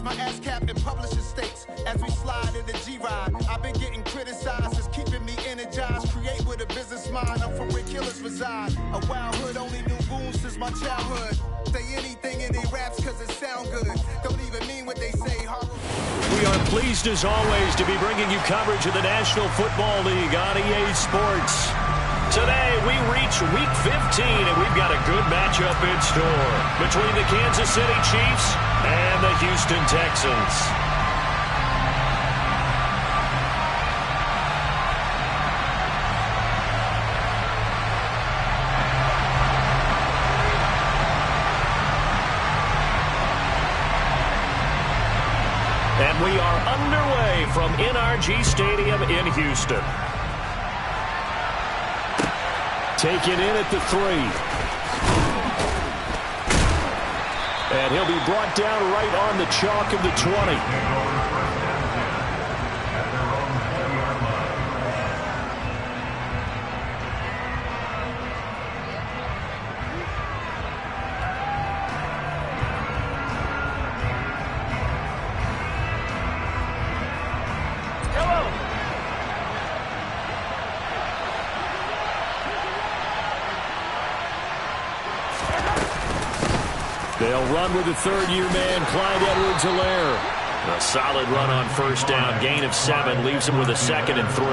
my ASCAP and publishing states. As we slide in the G-Ride, I've been getting criticized. It's keeping me energized. Create with a business mind. I'm from where killers reside. A wild hood, only knew goons since my childhood. Say anything in their raps cause it sound good. Don't even mean what they say. We are pleased as always to be bringing you coverage of the National Football League on EA Sports. Today we reach Week 15 and we've got a good matchup in store between the Kansas City Chiefs and the Houston Texans. And we are underway from NRG Stadium in Houston. Taken in at the 3. And he'll be brought down right on the chalk of the 20. They'll run with the third-year man, Clyde Edwards-Helaire. A solid run on first down. Gain of 7 leaves him with a 2nd and 3.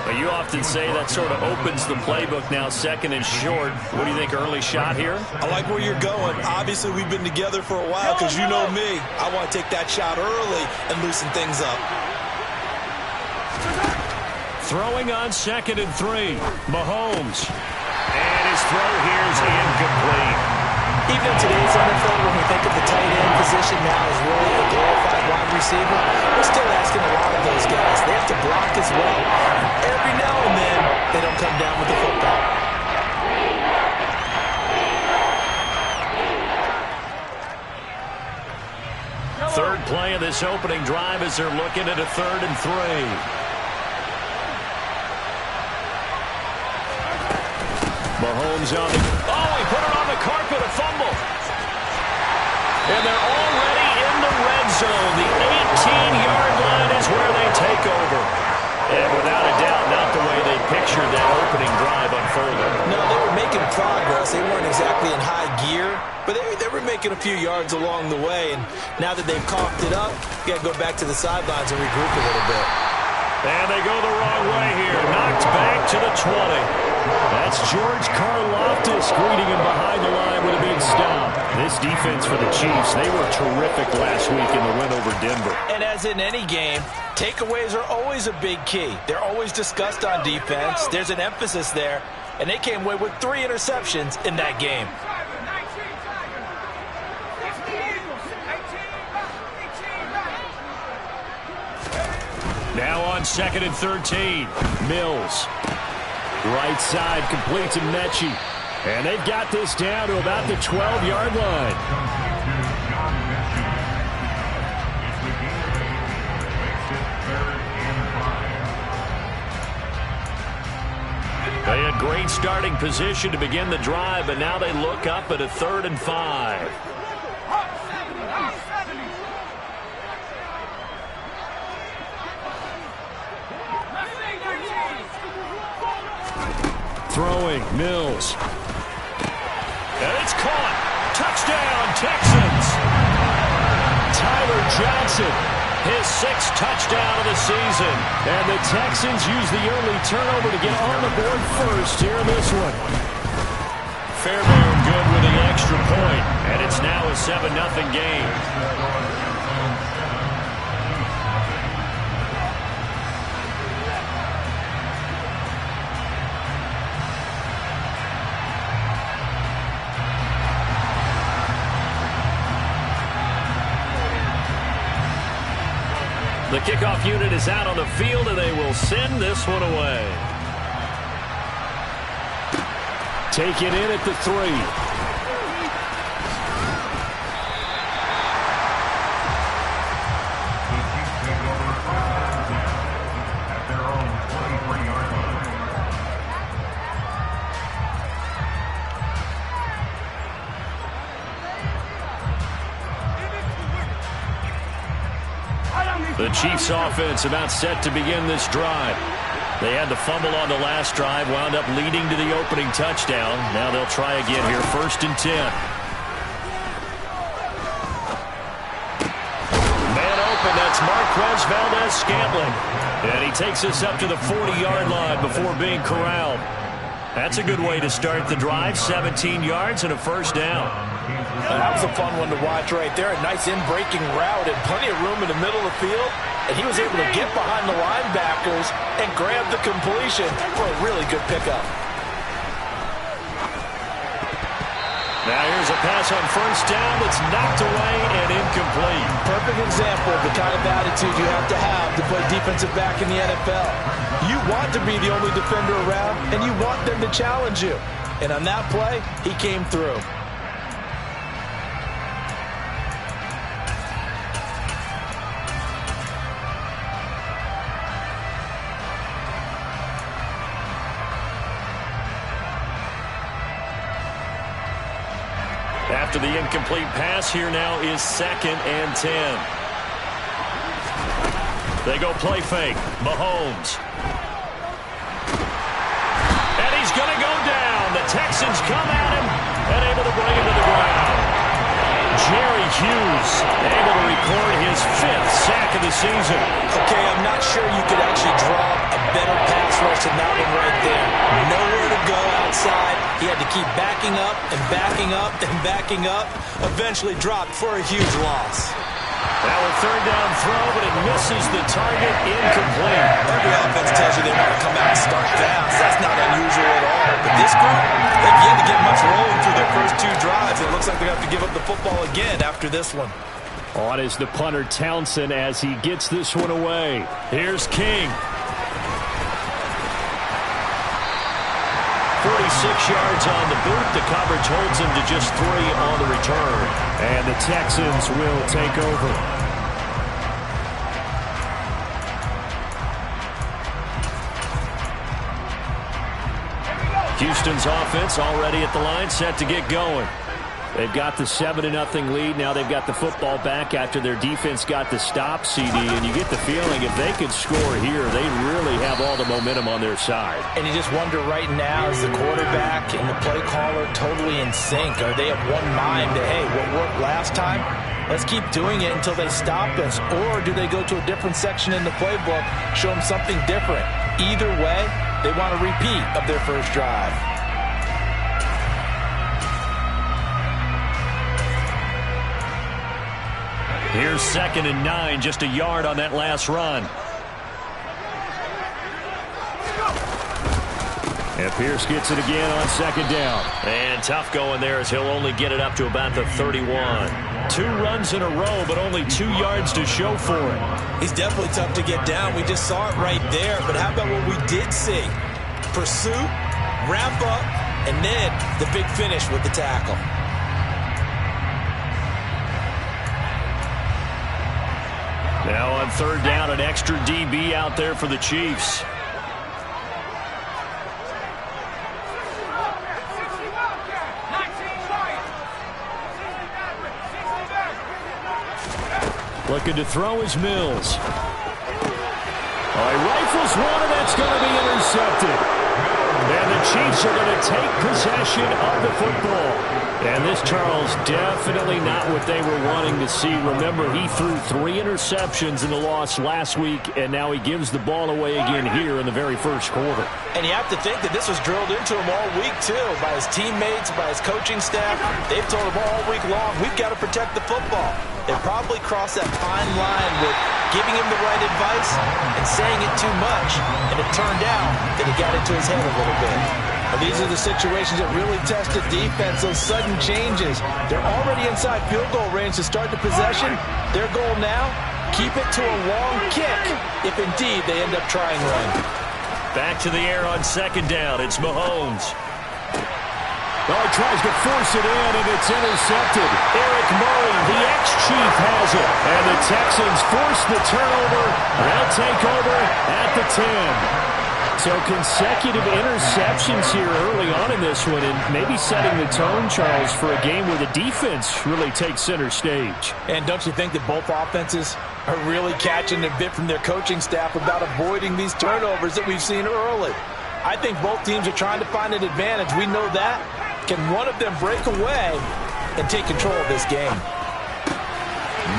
But you often say that sort of opens the playbook now, 2nd and short. What do you think, early shot here? I like where you're going. Obviously, we've been together for a while because you know me. I want to take that shot early and loosen things up. Throwing on 2nd and 3. Mahomes. And his throw here is incomplete. Even in today's NFL, when we think of the tight end position now as really a glorified wide receiver, we're still asking a lot of those guys. They have to block as well. Every now and then, they don't come down with the football. Third play of this opening drive as they're looking at a 3rd and 3. Mahomes on the... Oh, he put it on the carpet, a fumble. And they're already in the red zone. The 18-yard line is where they take over. And without a doubt, not the way they pictured that opening drive unfolding. No, they were making progress. They weren't exactly in high gear, but they were making a few yards along the way. And now that they've coughed it up, you got to go back to the sidelines and regroup a little bit. And they go the wrong way here. Knocked back to the 20. That's George Karlaftis greeting him behind the line with a big stop. This defense for the Chiefs, they were terrific last week in the win over Denver. And as in any game, takeaways are always a big key. They're always discussed on defense. There's an emphasis there, and they came away with 3 interceptions in that game. Now on 2nd and 13, Mills. Right side completes to Mechie. And they've got this down to about the 12-yard line. They had great starting position to begin the drive, but now they look up at a 3rd and 5. Throwing, Mills. And it's caught. Touchdown, Texans. Tyler Johnson, his 6th touchdown of the season. And the Texans use the early turnover to get on the board first here in this one. Fairbairn good with the extra point. And it's now a 7-0 game. The kickoff unit is out on the field, and they will send this one away. Taken in at the 3. The Chiefs offense about set to begin this drive. They had the fumble on the last drive, wound up leading to the opening touchdown. Now they'll try again here, 1st and 10. Man open, that's Marquez Valdes-Scantling. And he takes us up to the 40-yard line before being corralled. That's a good way to start the drive, 17 yards and a 1st down. That was a fun one to watch right there. A nice in-breaking route and plenty of room in the middle of the field. And he was able to get behind the linebackers and grab the completion for a really good pickup. Now here's a pass on 1st down that's knocked away and incomplete. Perfect example of the kind of attitude you have to play defensive back in the NFL. You want to be the only defender around, and you want them to challenge you. And on that play, he came through. After the incomplete pass, here now is 2nd and 10. They go play fake. Mahomes. And he's going to go down. The Texans come at him and able to bring him to the ground. Jerry Hughes able to record his 5th sack of the season. Okay, I'm not sure you could actually draw a better pass rush than that one right there. Nowhere to go outside. He had to keep backing up and backing up and backing up. Eventually dropped for a huge loss. Now a 3rd down throw, but it misses the target. Incomplete. Every offense tells you they want to come out and start fast. That's not unusual at all. But this group, they've yet to get much rolling through their first 2 drives. It looks like they have to give up the football again after this one. On is the punter Townsend as he gets this one away. Here's King. 46 yards on the boot. The coverage holds him to just 3 on the return. And the Texans will take over. Houston's offense already at the line, set to get going. They've got the 7-0 lead. Now they've got the football back after their defense got the stop, CD. And you get the feeling if they could score here, they really have all the momentum on their side. And you just wonder right now, is the quarterback and the play caller totally in sync? Are they of one mind that, hey, what worked last time? Let's keep doing it until they stop us. Or do they go to a different section in the playbook, show them something different? Either way, they want a repeat of their first drive. Here's 2nd and 9, just a yard on that last run. And Pierce gets it again on 2nd down. And tough going there as he'll only get it up to about the 31. 2 runs in a row, but only 2 yards to show for it. He's definitely tough to get down. We just saw it right there. But how about what we did see? Pursuit, wrap up, and then the big finish with the tackle. Now on 3rd down, an extra DB out there for the Chiefs. Looking to throw is Mills. He rifles one, and that's going to be intercepted. And the Chiefs are going to take possession of the football. And this, Charles, definitely not what they were wanting to see. Remember, he threw 3 interceptions in the loss last week, and now he gives the ball away again here in the very first quarter. And you have to think that this was drilled into him all week, too, by his teammates, by his coaching staff. They've told him all week long, we've got to protect the football. They probably crossed that fine line with giving him the right advice and saying it too much. And it turned out that it got into his head a little bit. And these are the situations that really test the defense, those sudden changes. They're already inside field goal range to start the possession. Their goal now, keep it to a long kick if indeed they end up trying one. Back to the air on 2nd down. It's Mahomes. He tries to force it in, and it's intercepted. Eric Murray, the ex-Chief, has it. And the Texans force the turnover. They'll take over at the 10. So consecutive interceptions here early on in this one, and maybe setting the tone, Charles, for a game where the defense really takes center stage. And don't you think that both offenses are really catching a bit from their coaching staff about avoiding these turnovers that we've seen early? I think both teams are trying to find an advantage. We know that. Can one of them break away and take control of this game?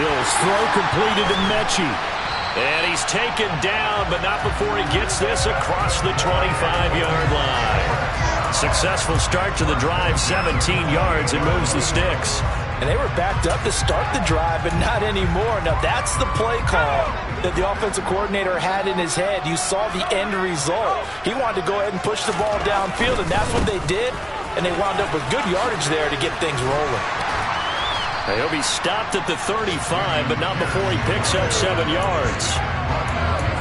Mills throw completed to Mechie. And he's taken down, but not before he gets this across the 25-yard line. Successful start to the drive, 17 yards, and moves the sticks. And they were backed up to start the drive, but not anymore. Now, that's the play call that the offensive coordinator had in his head. You saw the end result. He wanted to go ahead and push the ball downfield, and that's what they did. And they wound up with good yardage there to get things rolling. He'll be stopped at the 35, but not before he picks up 7 yards.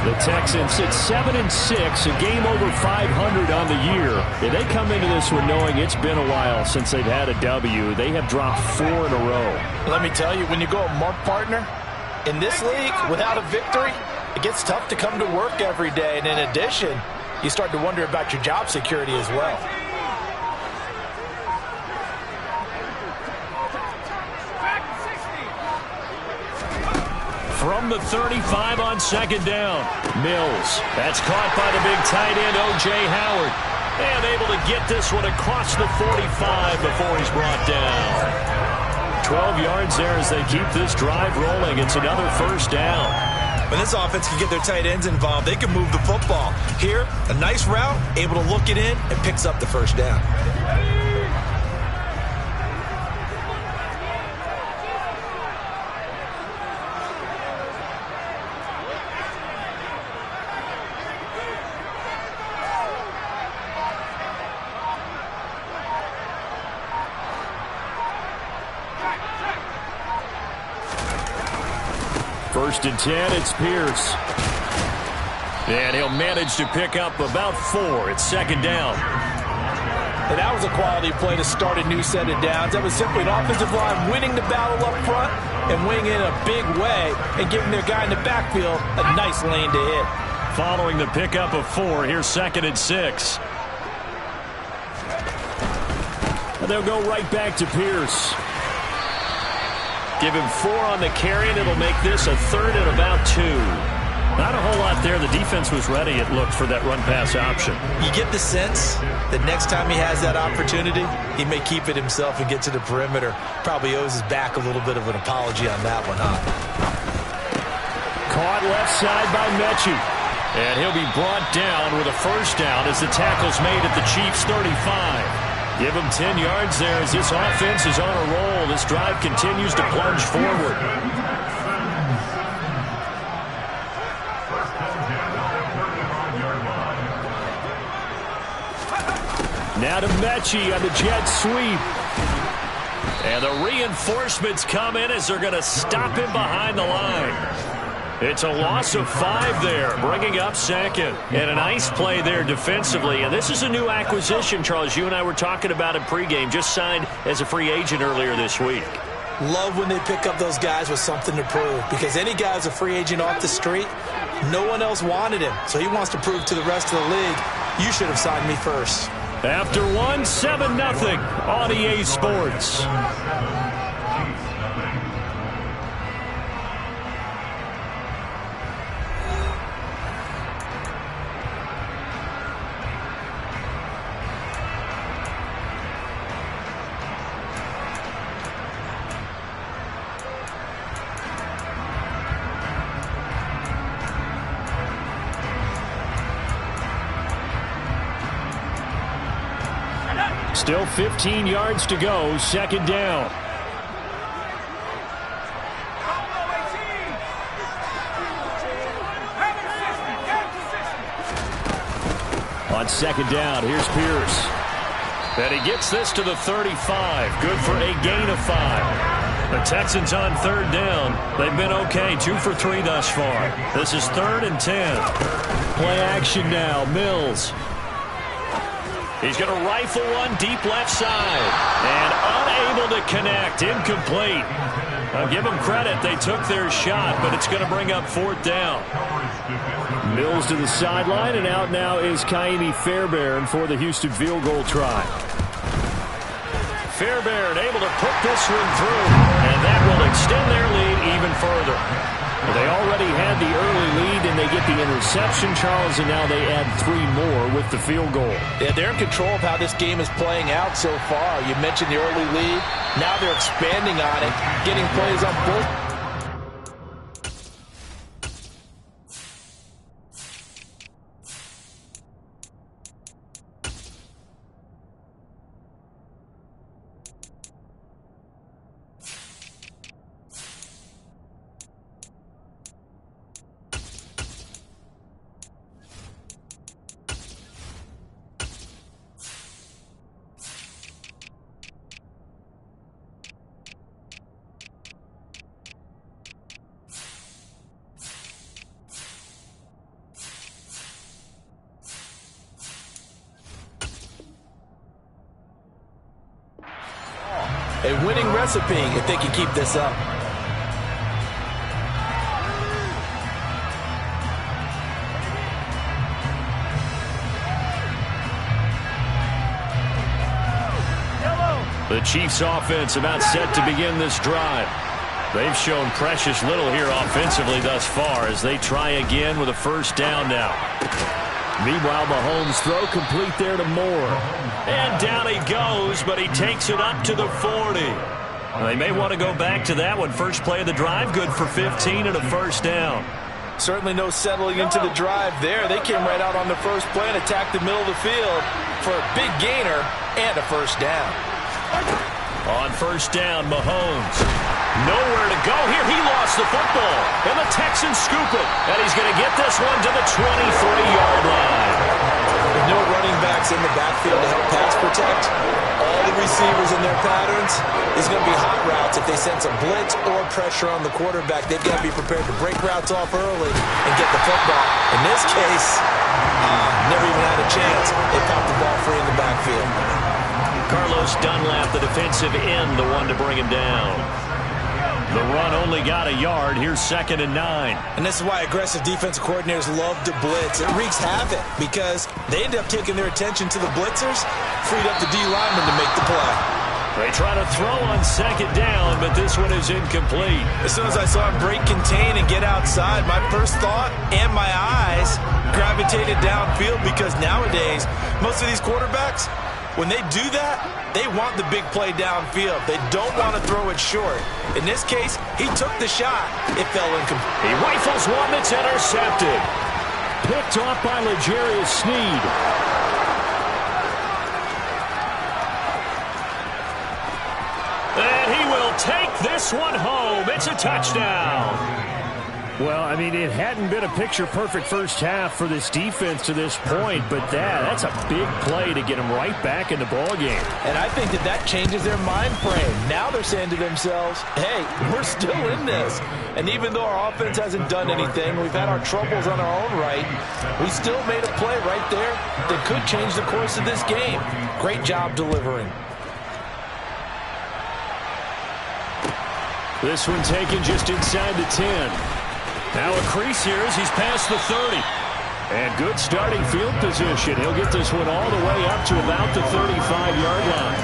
The Texans at 7-6, a game over 500 on the year. If they come into this one knowing it's been a while since they've had a W, they have dropped 4 in a row. Let me tell you, when you go a month partner in this league without a victory, it gets tough to come to work every day. And in addition, you start to wonder about your job security as well. From the 35 on second down, Mills. That's caught by the big tight end, O.J. Howard. And able to get this one across the 45 before he's brought down. 12 yards there as they keep this drive rolling. It's another first down. When this offense can get their tight ends involved, they can move the football. Here, a nice route, able to look it in, and picks up the first down. First and 10, it's Pierce. And he'll manage to pick up about 4. It's second down. And that was a quality play to start a new set of downs. That was simply an offensive line winning the battle up front and winning in a big way and giving their guy in the backfield a nice lane to hit. Following the pickup of 4, here's second and 6. And they'll go right back to Pierce. Give him 4 on the carry, and it'll make this a third and about 2. Not a whole lot there. The defense was ready, it looked, for that run-pass option. You get the sense that next time he has that opportunity, he may keep it himself and get to the perimeter. Probably owes his back a little bit of an apology on that one, huh? Caught left side by Mechie. And he'll be brought down with a first down as the tackle's made at the Chiefs' 35. Give him 10 yards there as this offense is on a roll. This drive continues to plunge forward. Now to Mechie on the jet sweep. And the reinforcements come in as they're going to stop him behind the line. It's a loss of 5 there, bringing up second. And a nice play there defensively. And this is a new acquisition, Charles. You and I were talking about in pregame. Just signed as a free agent earlier this week. Love when they pick up those guys with something to prove. Because any guy who's a free agent off the street, no one else wanted him. So he wants to prove to the rest of the league, you should have signed me first. After 1, 7-0 on EA Sports. Still 15 yards to go, second down. On second down, here's Pierce. And he gets this to the 35. Good for a gain of 5. The Texans on third down. They've been okay, 2 for 3 thus far. This is 3rd and 10. Play action now, Mills. He's going to rifle one deep left side. And unable to connect. Incomplete. I'll give them credit. They took their shot, but it's going to bring up 4th down. Mills to the sideline, and out now is Kaimi Fairbairn for the Houston field goal try. Fairbairn able to put this one through, and that will extend their lead even further. Well, they already had the early lead, and they get the interception, Charles, and now they add 3 more with the field goal. Yeah, they're in control of how this game is playing out so far. You mentioned the early lead. Now they're expanding on it, getting plays on both. A winning recipe if they can keep this up. The Chiefs offense about set to begin this drive. They've shown precious little here offensively thus far as they try again with a 1st down now. Meanwhile, Mahomes throw complete there to Moore. And down he goes, but he takes it up to the 40. Well, they may want to go back to that one. First play of the drive, good for 15 and a 1st down. Certainly no settling into the drive there. They came right out on the first play and attacked the middle of the field for a big gainer and a 1st down. On 1st down, Mahomes. Nowhere to go here. He lost the football. And the Texans scoop it. And he's going to get this one to the 23-yard line. With no running backs in the backfield to help pass protect, all the receivers in their patterns is going to be hot routes. If they sense a blitz or pressure on the quarterback, they've got to be prepared to break routes off early and get the football. In this case, never even had a chance. They popped the ball free in the backfield. Carlos Dunlap, the defensive end, the one to bring him down. The run only got a yard. Here's 2nd and 9. And this is why aggressive defensive coordinators love to blitz. It wreaks havoc because they end up taking their attention to the blitzers, freed up the D lineman to make the play. They try to throw on 2nd down, but this one is incomplete. As soon as I saw him break contain and get outside, my first thought and my eyes gravitated downfield because nowadays, most of these quarterbacks, when they do that, they want the big play downfield. They don't want to throw it short. In this case, he took the shot. It fell incomplete. He rifles one that's intercepted. Picked off by L'Jarius Sneed. And he will take this one home. It's a touchdown. Well, I mean, it hadn't been a picture-perfect first half for this defense to this point, but that's a big play to get them right back in the ballgame. And I think that changes their mind frame. Now they're saying to themselves, hey, we're still in this. And even though our offense hasn't done anything, we've had our troubles on our own right, we still made a play right there that could change the course of this game. Great job delivering. This one taken just inside the 10. Now a crease here as he's past the 30. And good starting field position. He'll get this one all the way up to about the 35-yard line.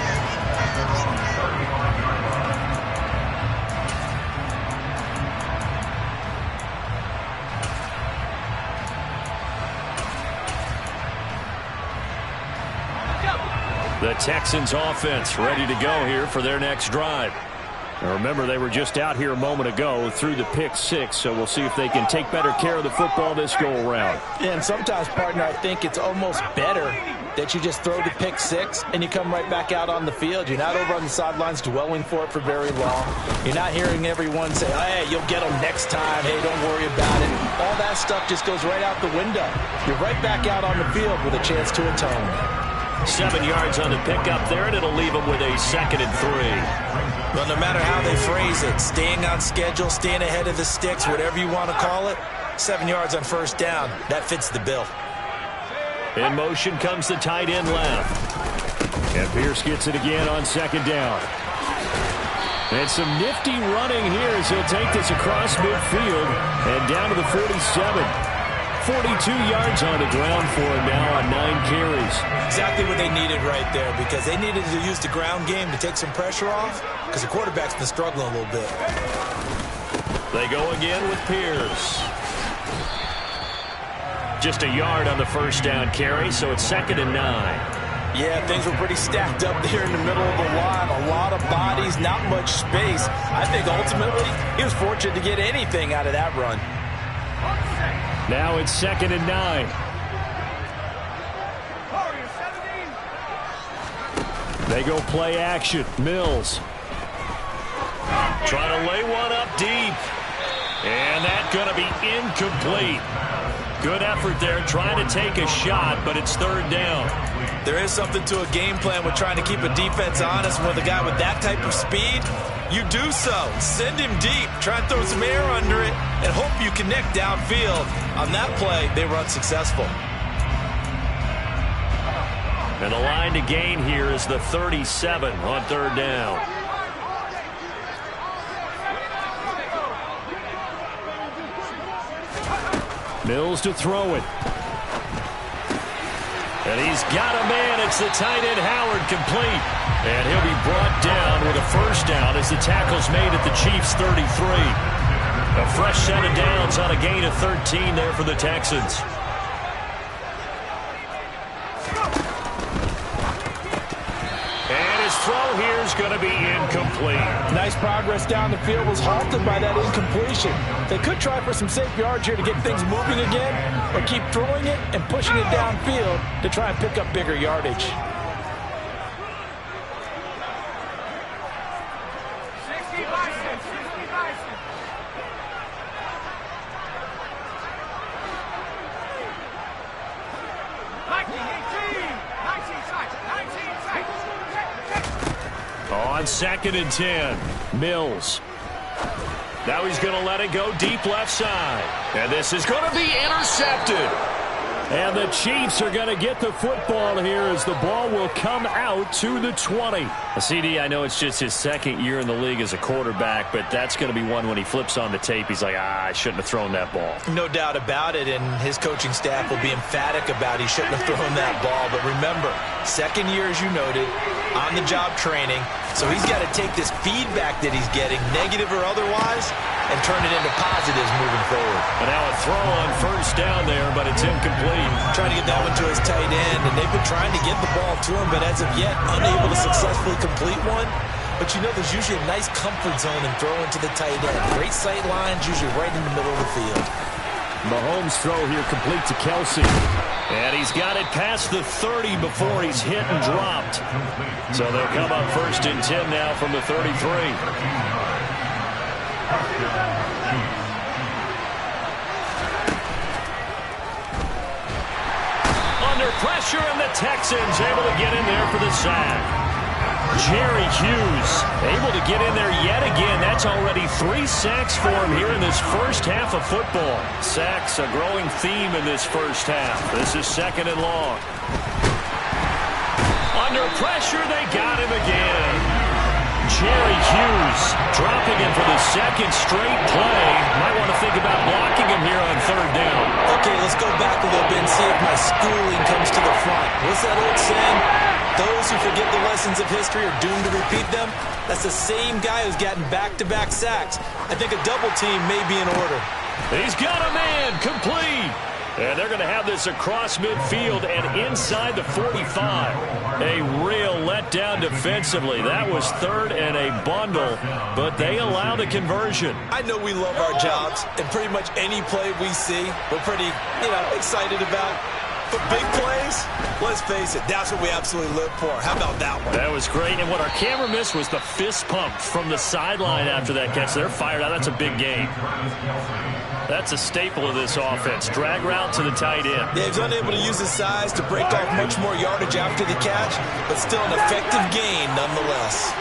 The Texans offense ready to go here for their next drive. Now remember, they were just out here a moment ago through the pick 6, so we'll see if they can take better care of the football this go-around. Yeah, and sometimes, partner, I think it's almost better that you just throw the pick 6 and you come right back out on the field. You're not over on the sidelines dwelling for it for very long. You're not hearing everyone say, hey, you'll get them next time. Hey, don't worry about it. All that stuff just goes right out the window. You're right back out on the field with a chance to atone. 7 yards on the pickup there, and it'll leave them with a 2nd and 3. Well, no matter how they phrase it, staying on schedule, staying ahead of the sticks, whatever you want to call it, 7 yards on first down, that fits the bill. In motion comes the tight end left. And Pierce gets it again on 2nd down. And some nifty running here as he'll take this across midfield and down to the 47. 42 yards on the ground for him now on 9 carries. Exactly what they needed right there, because they needed to use the ground game to take some pressure off, because the quarterback's been struggling a little bit. They go again with Pierce. Just a yard on the first down carry, so it's 2nd and 9. Yeah, things were pretty stacked up there in the middle of the line. A lot of bodies, not much space. I think ultimately he was fortunate to get anything out of that run. Now it's 2nd and 9. They go play action. Mills. Trying to lay one up deep. And that's going to be incomplete. Good effort there, trying to take a shot, but it's 3rd down. There is something to a game plan with trying to keep a defense honest. With a guy with that type of speed, you do so. Send him deep. Try and throw some air under it and hope you connect downfield. On that play, they were unsuccessful. And the line to gain here is the 37 on 3rd down. Mills to throw it. And he's got a man. It's the tight end Howard, complete. And he'll be brought down with a first down as the tackle's made at the Chiefs' 33. A fresh set of downs on a gain of 13 there for the Texans. And his throw here is going to be incomplete. Nice progress down the field, was halted by that incompletion. They could try for some safe yards here to get things moving again, or keep throwing it and pushing it downfield to try and pick up bigger yardage. 60 bison, 60 bison. On 2nd and 10, Mills. Now he's going to let it go deep left side. And this is going to be intercepted. And the Chiefs are going to get the football here as the ball will come out to the 20. CD, I know it's just his 2nd year in the league as a quarterback, but that's going to be one when he flips on the tape. He's like, I shouldn't have thrown that ball. No doubt about it, and his coaching staff will be emphatic about he shouldn't have thrown that ball. But remember, 2nd year, as you noted, on-the-job training. So he's got to take this feedback that he's getting, negative or otherwise, and turn it into positives moving forward. And now a throw on first down there, but it's incomplete. Trying to get that one to his tight end, and they've been trying to get the ball to him, but as of yet, unable to successfully complete one. But you know, there's usually a nice comfort zone in throwing to the tight end. Great sight lines, usually right in the middle of the field. Mahomes' throw here complete to Kelsey. And he's got it past the 30 before he's hit and dropped. So they'll come up 1st and 10 now from the 33. Under pressure, and the Texans able to get in there for the sack. Jerry Hughes able to get in there yet again. That's already 3 sacks for him here in this first half of football. Sacks, a growing theme in this first half. This is 2nd and long. Under pressure, they got him again. Jerry Hughes dropping him for the 2nd straight play. Might want to think about blocking him here on 3rd down. Okay, let's go back a little bit and see if my schooling comes to the front. What's that old saying? Those who forget the lessons of history are doomed to repeat them. That's the same guy who's gotten back-to-back sacks. I think a double team may be in order. He's got a man, complete. And they're going to have this across midfield and inside the 45. A real letdown defensively. That was 3rd and a bundle, but they allow the conversion. I know we love our jobs, and pretty much any play we see, we're pretty, excited about. But big plays, let's face it, that's what we absolutely live for. How about that one? That was great, and what our camera missed was the fist pump from the sideline after that catch. They're fired out. That's a big gain. That's a staple of this offense. Drag route to the tight end. Yeah, he's unable to use his size to break off much more yardage after the catch, but still an effective gain nonetheless.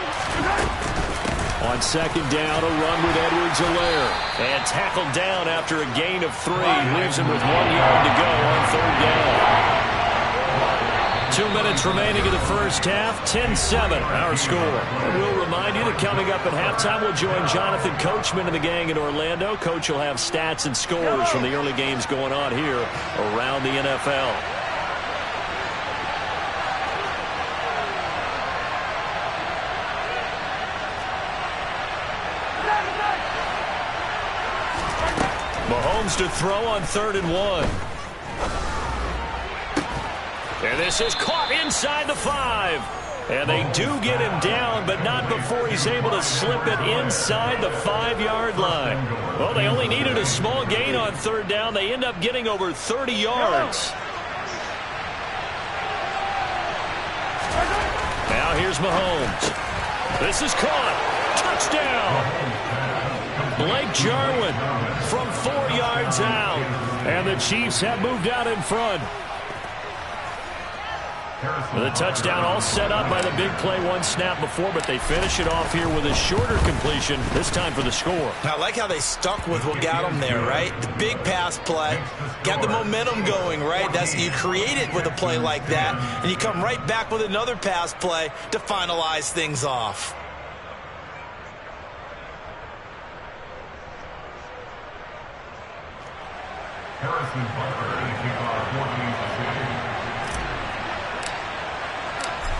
On 2nd down, a run with Edwards-Helaire. And tackled down after a gain of 3. Leaves him with 1 yard to go on 3rd down. 2 minutes remaining in the first half. 10-7, our score. And we'll remind you that coming up at halftime, we'll join Jonathan Coachman and the gang in Orlando. Coach will have stats and scores from the early games going on here around the NFL. Mahomes to throw on 3rd and 1. And this is caught inside the 5. And they do get him down, but not before he's able to slip it inside the 5-yard line. Well, they only needed a small gain on 3rd down. They end up getting over 30 yards. Now here's Mahomes. This is caught. Touchdown. Blake Jarwin from 4 yards out. And the Chiefs have moved out in front. The touchdown all set up by the big play one snap before, but they finish it off here with a shorter completion, this time for the score. I like how they stuck with what got them there, right? The big pass play, got the momentum going, right? You create it with a play like that, and you come right back with another pass play to finalize things off.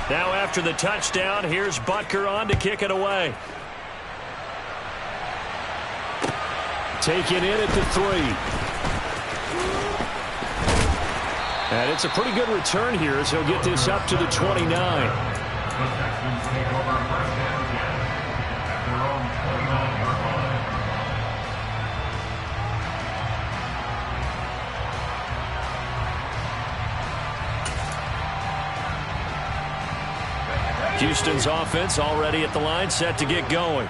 Now after the touchdown, here's Butker on to kick it away. Taken in at the 3. And it's a pretty good return here as he'll get this up to the 29. Houston's offense already at the line, set to get going.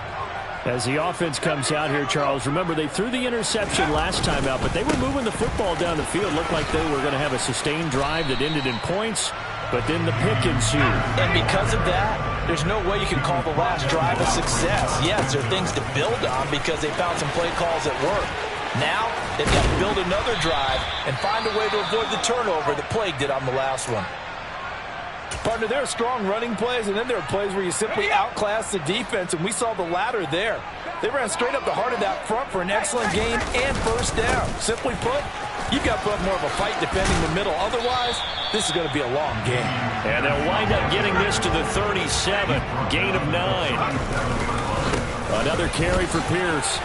As the offense comes out here, Charles, remember they threw the interception last time out, but they were moving the football down the field. Looked like they were going to have a sustained drive that ended in points, but then the pick ensued. And because of that, there's no way you can call the last drive a success. Yes, there are things to build on because they found some play calls at work. Now, they've got to build another drive and find a way to avoid the turnover that plagued it on the last one. Partner, there are strong running plays, and then there are plays where you simply outclass the defense, and we saw the latter there. They ran straight up the heart of that front for an excellent gain and first down. Simply put, you've got to put up more of a fight defending the middle. Otherwise, this is going to be a long game. And they'll wind up getting this to the 37, gain of 9. Another carry for Pierce.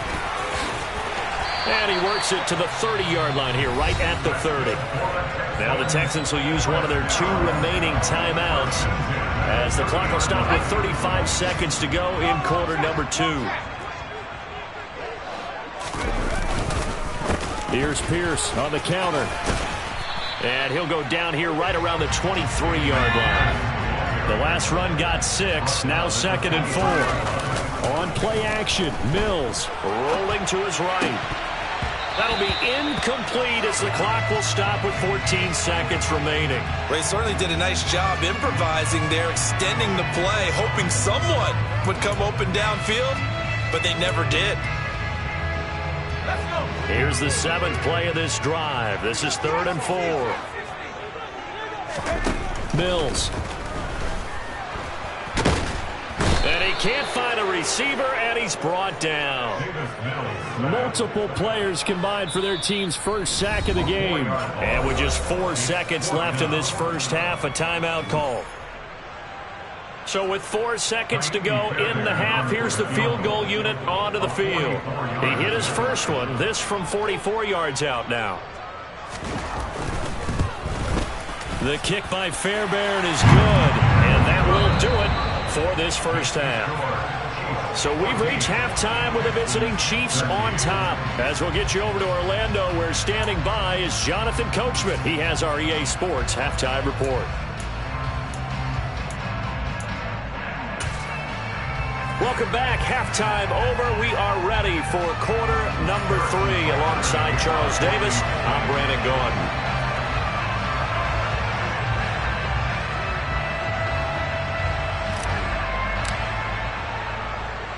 And he works it to the 30-yard line here, right at the 30. Now the Texans will use one of their 2 remaining timeouts as the clock will stop with 35 seconds to go in quarter number 2. Here's Pierce on the counter. And he'll go down here right around the 23-yard line. The last run got 6, now 2nd and 4. On play action, Mills rolling to his right. That'll be incomplete as the clock will stop with 14 seconds remaining. Well, he certainly did a nice job improvising there, extending the play, hoping someone would come open downfield, but they never did. Here's the 7th play of this drive. This is 3rd and 4. Mills. And he can't find a receiver, and he's brought down. Multiple players combined for their team's first sack of the game. And with just 4 seconds left in this first half, a timeout call. So with 4 seconds to go in the half, here's the field goal unit onto the field. He hit his first one, this from 44 yards out now. The kick by Fairbairn is good, and that will do it for this first half. So we've reached halftime with the visiting Chiefs on top. As we'll get you over to Orlando, where standing by is Jonathan Coachman. He has our EA Sports halftime report. Welcome back. Halftime over. We are ready for quarter number 3. Alongside Charles Davis, I'm Brandon Gaudin.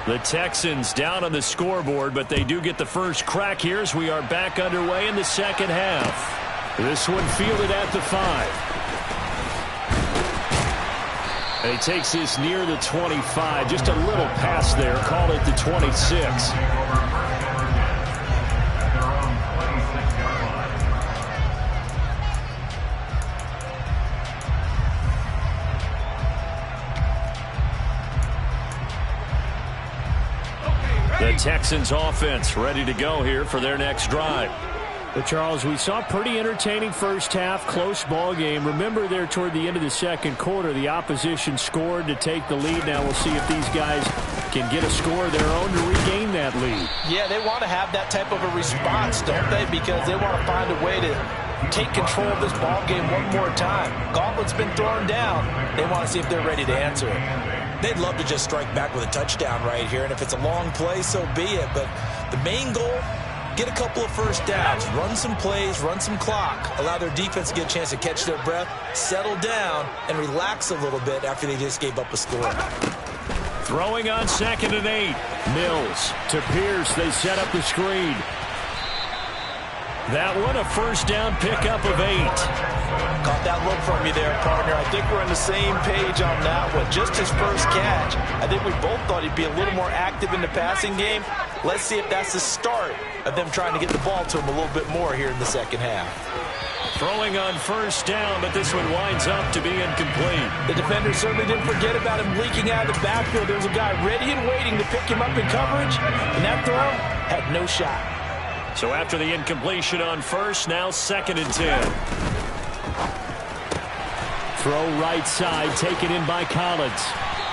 The Texans down on the scoreboard, but they do get the first crack here as we are back underway in the second half. This one fielded at the 5. And he takes this near the 25. Just a little pass there. Called it the 26. The Texans offense ready to go here for their next drive. But Charles, we saw pretty entertaining first half, close ball game. Remember there toward the end of the second quarter, the opposition scored to take the lead. Now we'll see if these guys can get a score of their own to regain that lead. Yeah, they want to have that type of a response, don't they? Because they want to find a way to take control of this ball game one more time. Gauntlet's been thrown down. They want to see if they're ready to answer it. They'd love to just strike back with a touchdown right here, and if it's a long play, so be it. But the main goal, get a couple of first downs, run some plays, run some clock, allow their defense to get a chance to catch their breath, settle down, and relax a little bit after they just gave up a score. Throwing on 2nd and 8. Mills to Pierce. They set up the screen. That one, a first down pickup of 8. Caught that look from you there, partner. I think we're on the same page on that one. Just his first catch. I think we both thought he'd be a little more active in the passing game. Let's see if that's the start of them trying to get the ball to him a little bit more here in the second half. Throwing on first down, but this one winds up to be incomplete. The defender certainly didn't forget about him leaking out of the backfield. There was a guy ready and waiting to pick him up in coverage, and that throw had no shot. So after the incompletion on first, now 2nd and 10. Throw right side, taken in by Collins.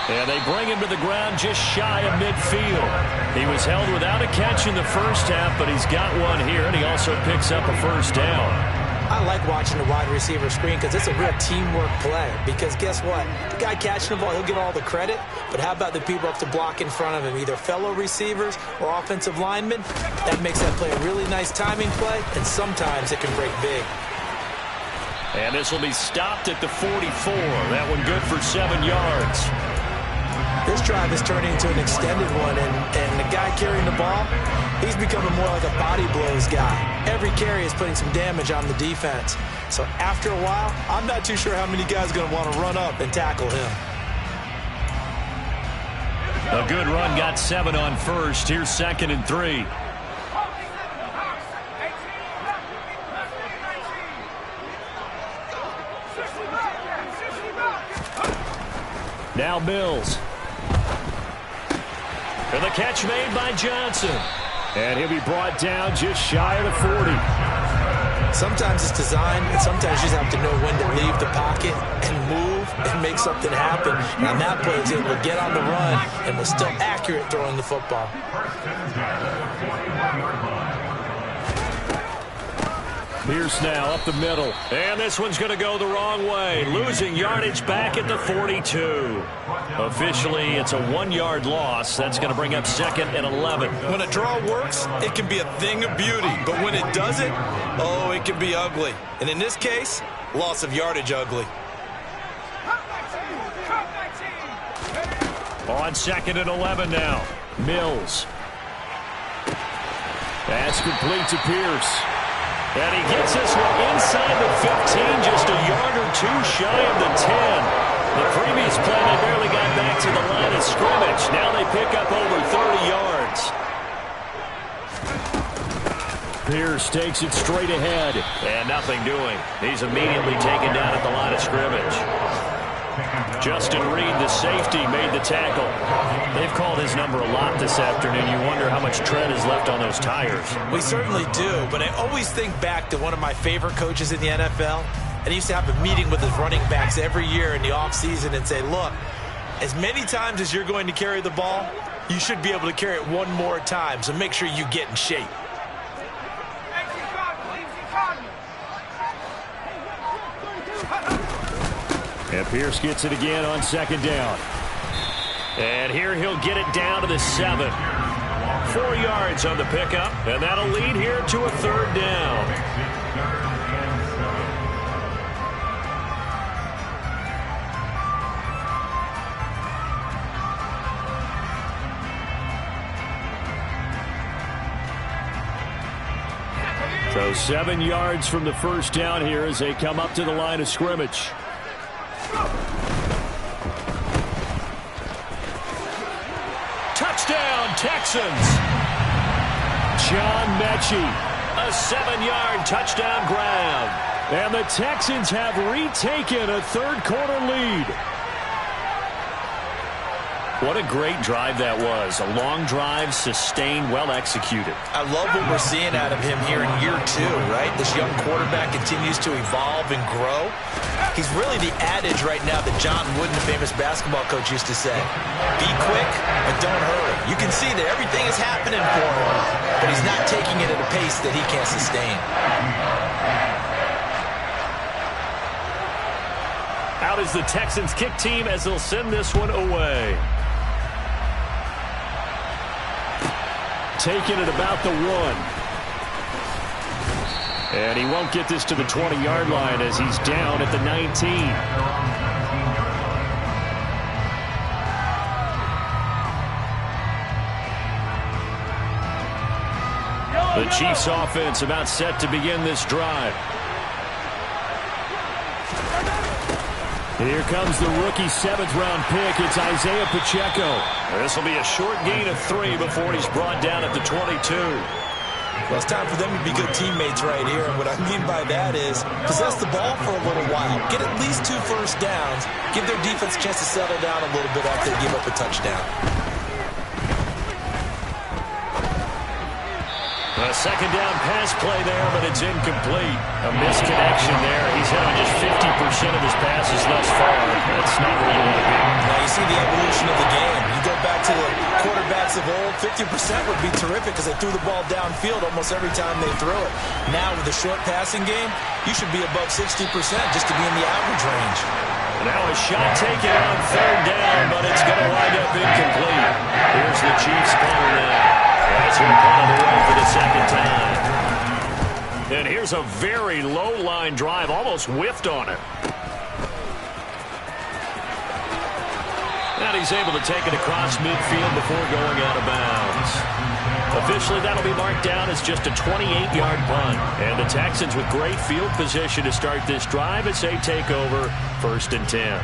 And they bring him to the ground just shy of midfield. He was held without a catch in the first half, but he's got one here, and he also picks up a first down. I like watching the wide receiver screen because it's a real teamwork play. Because guess what? The guy catching the ball, he'll get all the credit. But how about the people up to block in front of him, either fellow receivers or offensive linemen? That makes that play a really nice timing play, and sometimes it can break big. And this will be stopped at the 44. That one good for 7 yards. This drive is turning into an extended one, and the guy carrying the ball, he's becoming more like a body blows guy. Every carry is putting some damage on the defense. So after a while, I'm not too sure how many guys are going to want to run up and tackle him. A good run, got 7 on first. Here's 2nd and 3. Now Mills. And the catch made by Johnson. And he'll be brought down just shy of the 40. Sometimes it's designed, and sometimes you just have to know when to leave the pocket and move and make something happen. And on that play, he's able to get on the run and was still accurate throwing the football. Pierce now up the middle. And this one's going to go the wrong way. Losing yardage back at the 42. Officially, it's a 1-yard loss. That's going to bring up 2nd and 11. When a draw works, it can be a thing of beauty. But when it doesn't, oh, it can be ugly. And in this case, loss of yardage ugly. On 2nd and 11 now. Mills. That's complete to Pierce. And he gets this one inside the 15, just a yard or two shy of the 10. The previous play, they barely got back to the line of scrimmage. Now they pick up over 30 yards. Pierce takes it straight ahead. And nothing doing. He's immediately taken down at the line of scrimmage. Justin Reed, the safety, made the tackle. They've called his number a lot this afternoon. You wonder how much tread is left on those tires. We certainly do, but I always think back to one of my favorite coaches in the NFL. And he used to have a meeting with his running backs every year in the offseason and say, look, as many times as you're going to carry the ball, you should be able to carry it one more time, so make sure you get in shape. And Pierce gets it again on 2nd down. And here he'll get it down to the 7. 4 yards on the pickup, and that'll lead here to a 3rd down. So 7 yards from the first down here as they come up to the line of scrimmage. Texans. John Mechie. A 7-yard touchdown grab. And the Texans have retaken a third-quarter lead. What a great drive that was. A long drive, sustained, well executed. I love what we're seeing out of him here in year 2, right? This young quarterback continues to evolve and grow. He's really the adage right now that John Wooden, the famous basketball coach, used to say. Be quick, but don't hurry. You can see that everything is happening for him, but he's not taking it at a pace that he can't sustain. Out is the Texans kick team as they'll send this one away. Taking it about the 1. And he won't get this to the 20-yard line as he's down at the 19. The Chiefs offense about set to begin this drive. Here comes the rookie 7th-round pick. It's Isaiah Pacheco. This will be a short gain of 3 before he's brought down at the 22. Well, it's time for them to be good teammates right here. And what I mean by that is possess the ball for a little while. Get at least 2 first downs. Give their defense a chance to settle down a little bit after they give up a touchdown. A second down pass play there, but it's incomplete. A misconnection there. He's hit on just 50% of his passes thus far. That's not where you want to be. Now you see the evolution of the game. You go back to the quarterbacks of old, 50% would be terrific because they threw the ball downfield almost every time they threw it. Now with the short passing game, you should be above 60% just to be in the average range. Now a shot taken on 3rd down, but it's going to wind up incomplete. Here's the Chiefs punter now. As he'll punt it away for the second time. And here's a very low-line drive, almost whiffed on it. And he's able to take it across midfield before going out of bounds. Officially, that'll be marked down as just a 28-yard punt. And the Texans with great field position to start this drive as they take over 1st and 10.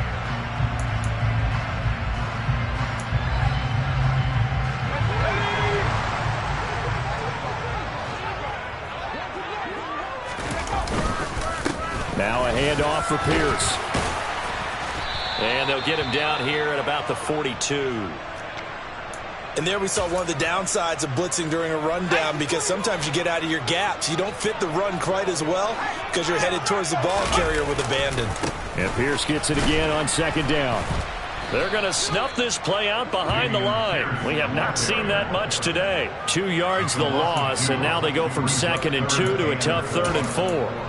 Now a handoff for Pierce. And they'll get him down here at about the 42. And there we saw one of the downsides of blitzing during a rundown because sometimes you get out of your gaps. You don't fit the run quite as well because you're headed towards the ball carrier with abandon. And Pierce gets it again on 2nd down. They're going to snuff this play out behind the line. We have not seen that much today. 2 yards the loss, and now they go from 2nd and 2 to a tough 3rd and 4.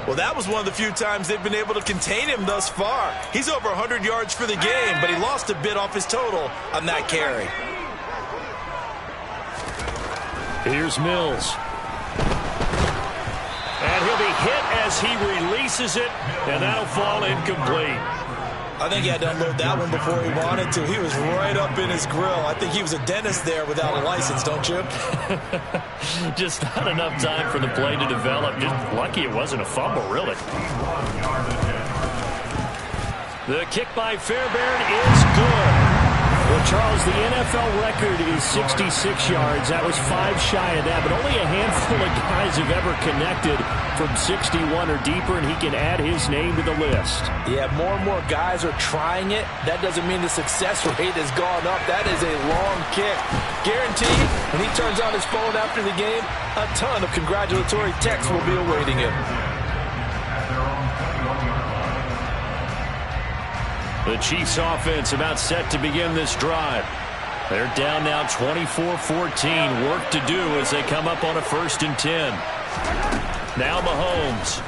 Well, that was one of the few times they've been able to contain him thus far. He's over 100 yards for the game, but he lost a bit off his total on that carry. Here's Mills. And he'll be hit as he releases it, and that'll fall incomplete. I think he had to unload that one before he wanted to. He was right up in his grill. I think he was a dentist there without a license, don't you? Just not enough time for the play to develop. Just lucky it wasn't a fumble, really. The kick by Fairbairn is good. Well, Charles, the NFL record is 66 yards. That was 5 shy of that, but only a handful of guys have ever connected from 61 or deeper, and he can add his name to the list. Yeah, more and more guys are trying it. That doesn't mean the success rate has gone up. That is a long kick. Guaranteed, when he turns on his phone after the game, a ton of congratulatory texts will be awaiting him. The Chiefs offense about set to begin this drive. They're down now 24-14. Work to do as they come up on a 1st and 10. Now Mahomes.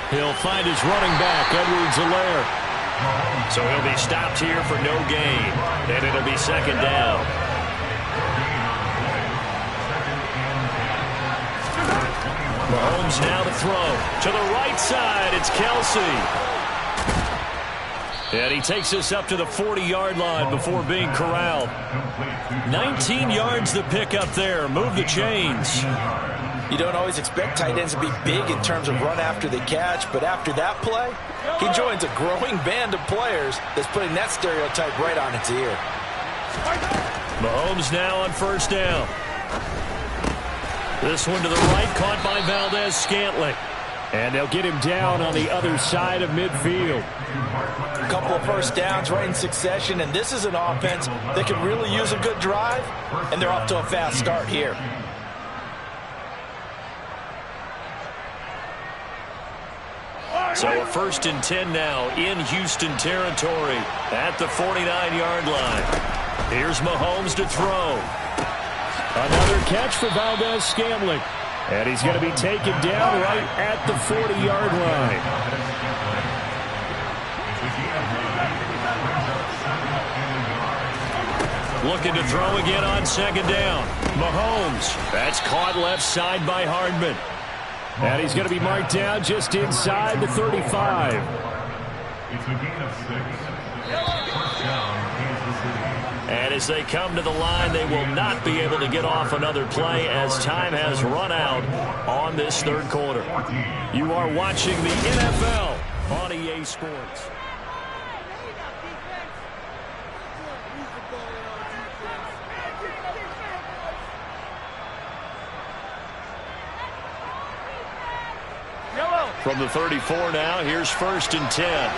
He'll find his running back, Edwards-Helaire. So he'll be stopped here for no gain, and it'll be 2nd down. Mahomes now to throw. To the right side, it's Kelsey. And he takes us up to the 40-yard line before being corralled. 19 yards the pick up there. Move the chains. You don't always expect tight ends to be big in terms of run after the catch, but after that play, he joins a growing band of players that's putting that stereotype right on its ear. Mahomes now on first down. This one to the right, caught by Valdes-Scantling. And they'll get him down on the other side of midfield. A couple of first downs right in succession, and this is an offense that could really use a good drive, and they're off to a fast start here. So a 1st and 10 now in Houston territory at the 49-yard line. Here's Mahomes to throw. Another catch for Valdes-Scantling. And he's going to be taken down right at the 40-yard line. Looking to throw again on 2nd down. Mahomes. That's caught left side by Hardman. And he's going to be marked down just inside the 35. It's a gain of 6. First down, Kansas City. And as they come to the line, they will not be able to get off another play as time has run out on this 3rd quarter. You are watching the NFL on EA Sports. From the 34 now, here's 1st and 10.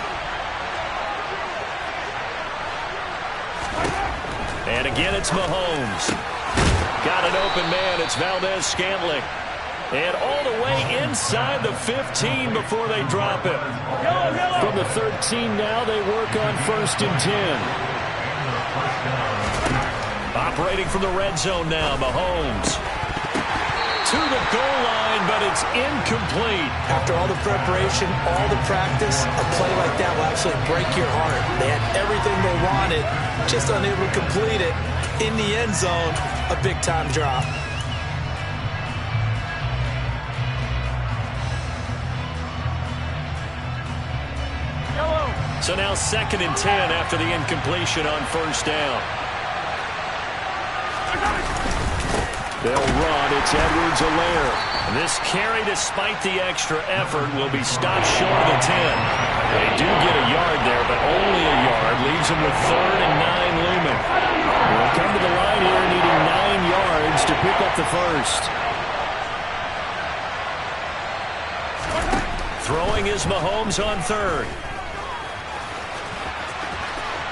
And again, it's Mahomes. Got an open man. It's Valdes-Scantling. And all the way inside the 15 before they drop it. From the 13 now, they work on 1st and 10. Operating from the red zone now, Mahomes. To the goal line, but it's incomplete. After all the preparation, all the practice, a play like that will absolutely break your heart. They had everything they wanted, just unable to complete it. In the end zone, a big-time drop. So now 2nd and 10 after the incompletion on 1st down. They'll run. It's Edwards-Helaire. This carry, despite the extra effort, will be stopped short of the 10. They do get a yard there, but only a yard. Leaves them with 3rd and 9 looming. They'll come to the line here needing 9 yards to pick up the 1st. Throwing is Mahomes on 3rd.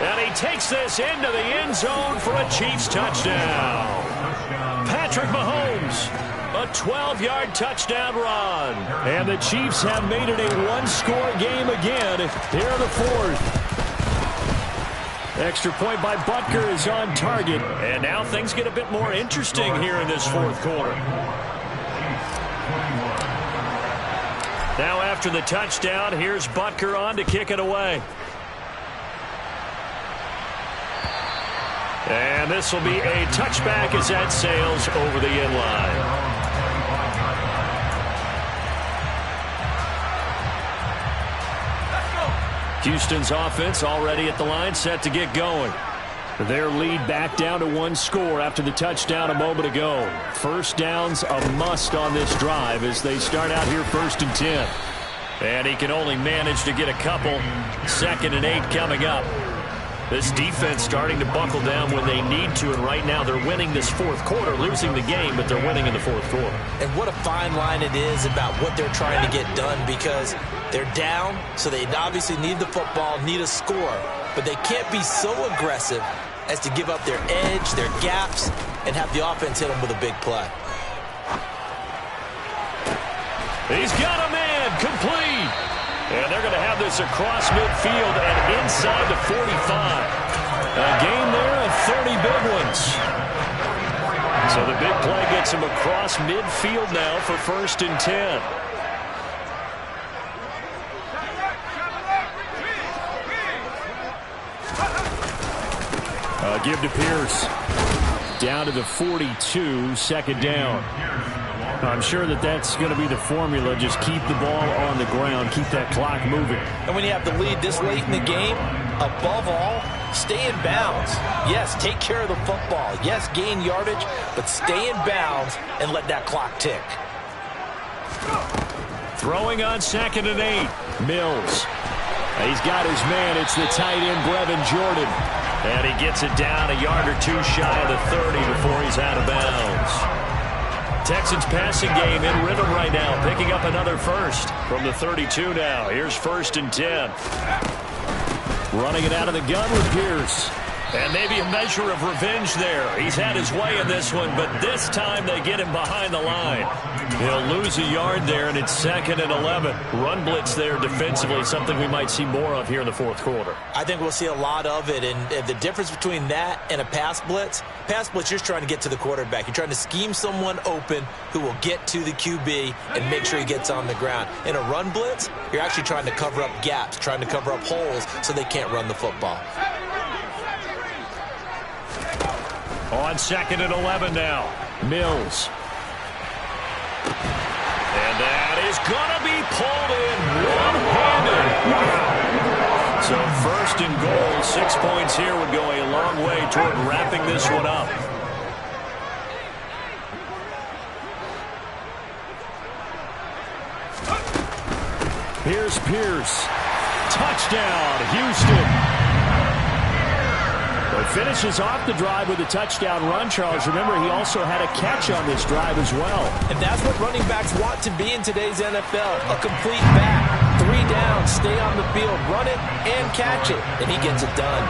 And he takes this into the end zone for a Chiefs touchdown. Patrick Mahomes, a 12-yard touchdown run. And the Chiefs have made it a one-score game again here in the 4th. Extra point by Butker is on target. And now things get a bit more interesting here in this 4th quarter. Now after the touchdown, here's Butker on to kick it away. And this will be a touchback as that sails over the end line. Houston's offense already at the line, set to get going. Their lead back down to 1 score after the touchdown a moment ago. First down's a must on this drive as they start out here 1st and 10. And he can only manage to get a couple. 2nd and 8 coming up. This defense starting to buckle down when they need to, and right now they're winning this 4th quarter, losing the game, but they're winning in the 4th quarter. And what a fine line it is about what they're trying to get done, because they're down, so they obviously need the football, need a score, but they can't be so aggressive as to give up their edge, their gaps, and have the offense hit them with a big play. He's got a man, complete. And they're going to have this across midfield and inside the 45. A gain there of 30 big ones. So the big play gets him across midfield now for 1st and 10. Give to Pierce. Down to the 42, 2nd down. I'm sure that's going to be the formula. Just keep the ball on the ground. Keep that clock moving. And when you have the lead this late in the game, above all, stay in bounds. Yes, take care of the football. Yes, gain yardage, but stay in bounds and let that clock tick. Throwing on 2nd and 8. Mills. He's got his man. It's the tight end, Brevin Jordan. And he gets it down a yard or two shy of the 30 before he's out of bounds. Texans passing game in rhythm right now, picking up another first from the 32 now. Here's 1st and 10. Running it out of the gun with Pierce. And maybe a measure of revenge there. He's had his way in this one, but this time they get him behind the line. He'll lose a yard there, and it's 2nd and 11. Run blitz there defensively, something we might see more of here in the 4th quarter. I think we'll see a lot of it, and the difference between that and a pass blitz, you're just trying to get to the quarterback. You're trying to scheme someone open who will get to the QB and make sure he gets on the ground. In a run blitz, you're actually trying to cover up gaps, trying to cover up holes so they can't run the football. On 2nd and 11 now. Mills. And that is going to be pulled in one-handed. Wow. So 1st and goal, 6 points here would go a long way toward wrapping this one up. Here's Pierce. Touchdown, Houston. But finishes off the drive with a touchdown run, Charles. Remember, he also had a catch on this drive as well. And that's what running backs want to be in today's NFL. A complete back. 3 down, stay on the field, run it, and catch it. And he gets it done.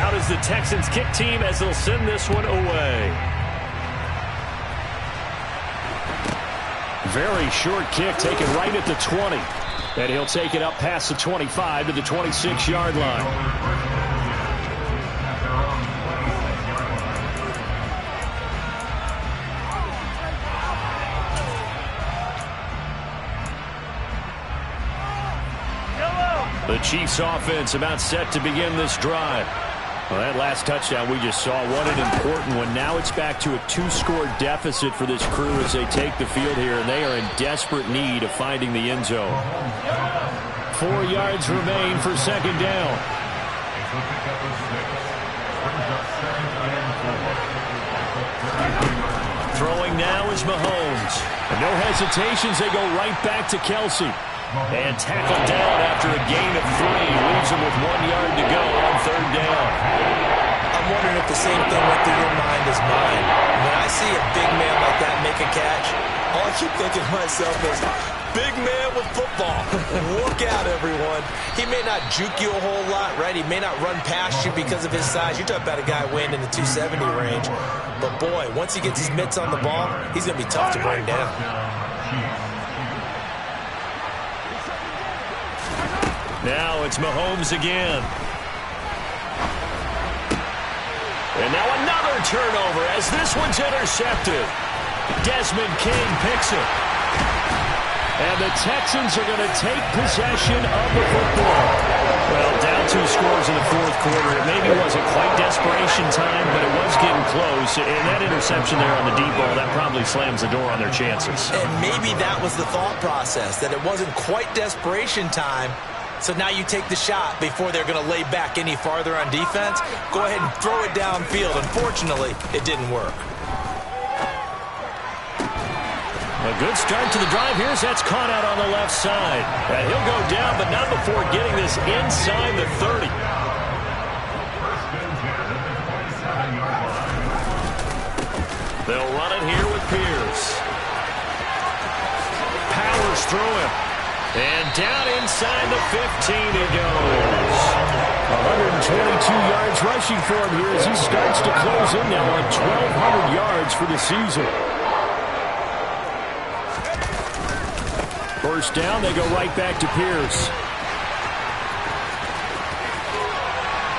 Out is the Texans kick team as they'll send this one away. Very short kick taken right at the 20. And he'll take it up past the 25 to the 26-yard line. The Chiefs offense about set to begin this drive. Well, that last touchdown we just saw, what an important one. Now it's back to a 2-score deficit for this crew as they take the field here, and they are in desperate need of finding the end zone. 4 yards remain for 2nd down. Throwing now is Mahomes. And no hesitations, they go right back to Kelsey. And tackled down after a gain of 3. Leaves him with 1 yard to go on 3rd down. I'm wondering if the same thing went through your mind as mine. When I see a big man like that make a catch, all I keep thinking to myself is, big man with football. Look out, everyone. He may not juke you a whole lot, right? He may not run past you because of his size. You're talking about a guy weighing in the 270 range. But, boy, once he gets his mitts on the ball, he's going to be tough to bring down. Now it's Mahomes again. And now another turnover as this one's intercepted. Desmond King picks it. And the Texans are going to take possession of the football. Well, down 2 scores in the 4th quarter. It maybe wasn't quite desperation time, but it was getting close. And that interception there on the deep ball, that probably slams the door on their chances. And maybe that was the thought process, that it wasn't quite desperation time. So now you take the shot before they're going to lay back any farther on defense. Go ahead and throw it downfield. Unfortunately, it didn't work. A good start to the drive. Here's that's caught out on the left side. And he'll go down, but not before getting this inside the 30. They'll run it here with Pierce. Powers through him. And down inside the 15 he goes. 122 yards rushing for him here as he starts to close in now on 1,200 yards for the season. First down, they go right back to Pierce.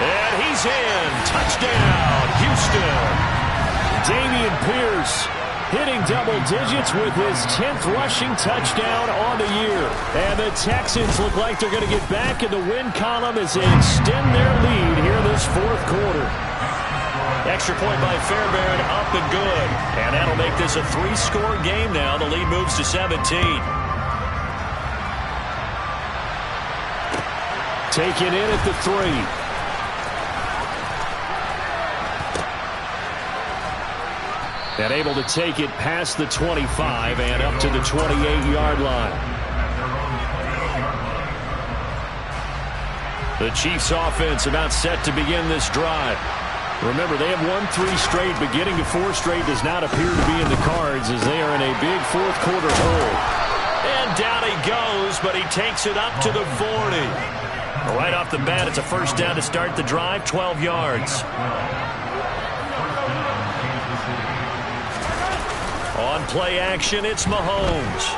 And he's in. Touchdown, Houston. Dameon Pierce hitting double digits with his 10th rushing touchdown on the year. And the Texans look like they're going to get back in the win column as they extend their lead here this 4th quarter. Extra point by Fairbairn, up and good. And that'll make this a 3-score game now. The lead moves to 17. Taken in at the 3. And able to take it past the 25 and up to the 28-yard line. The Chiefs offense about set to begin this drive. Remember, they have won 3 straight, but getting to 4 straight does not appear to be in the cards as they are in a big fourth quarter hole. And down he goes, but he takes it up to the 40. Right off the bat, it's a first down to start the drive, 12 yards. On play action, it's Mahomes.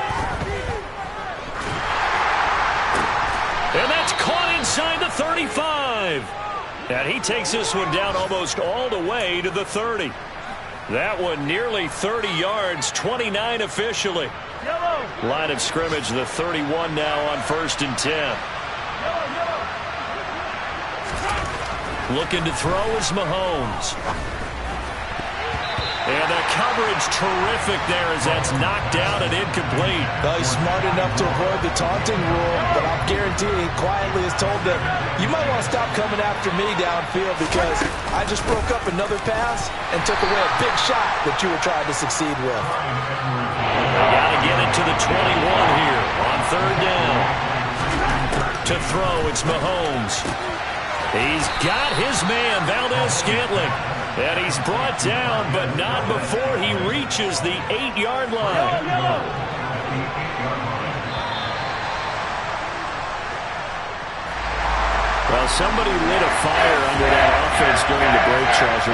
And that's caught inside the 35. And he takes this one down almost all the way to the 30. That one nearly 30 yards, 29 officially. Line of scrimmage, the 31 now on 1st and 10. Looking to throw is Mahomes. And the coverage terrific there as that's knocked down and incomplete. Well, he's smart enough to avoid the taunting rule, but I'm guaranteeing he quietly has told them, you might want to stop coming after me downfield because I just broke up another pass and took away a big shot that you were trying to succeed with. They got to get it to the 21 here on 3rd down. To throw, it's Mahomes. He's got his man, Valdez-Scantling. And he's brought down, but not before he reaches the 8-yard line. Well, somebody lit a fire under that offense during the break, Charles.